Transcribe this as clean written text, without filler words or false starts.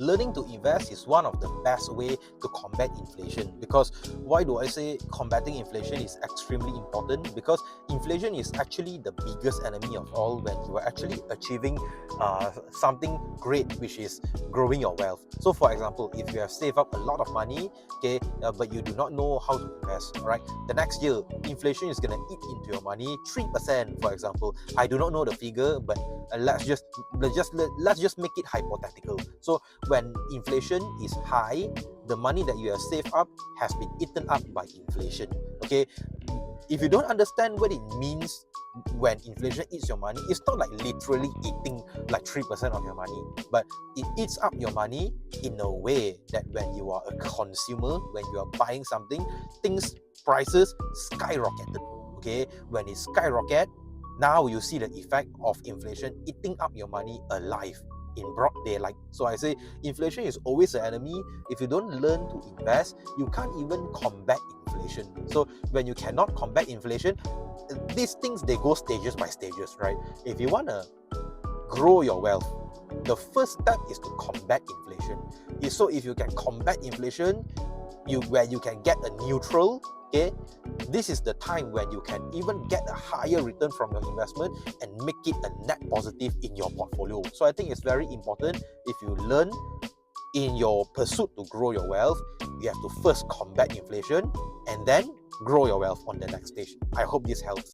learning to invest is one of the best way to combat inflation. Because why do I say combating inflation is extremely important? Because inflation is actually the biggest enemy of all when you are actually achieving something great, which is growing your wealth. So for example, if you have saved up a lot of money, okay, but you do not know how to invest, right? The next year inflation is going to eat into your money 3%, for example. I do not know the figure, but let's just make it hypothetical. So when inflation is high, the money that you have saved up has been eaten up by inflation. Okay, if you don't understand what it means when inflation eats your money, it's not like literally eating like 3% of your money, but it eats up your money in a way that when you are a consumer, when you are buying something, things prices skyrocketed. Okay, when it skyrocket, now you see the effect of inflation eating up your money alive in broad daylight. So I say inflation is always an enemy. If you don't learn to invest, you can't even combat inflation. So when you cannot combat inflation, these things, they go stages by stages, right? If you want to grow your wealth, the first step is to combat inflation. So if you can combat inflation, where you can get a neutral, okay, this is the time when you can even get a higher return from your investment and make it a net positive in your portfolio. So I think it's very important, if you learn in your pursuit to grow your wealth, you have to first combat inflation and then grow your wealth on the next stage. I hope this helps.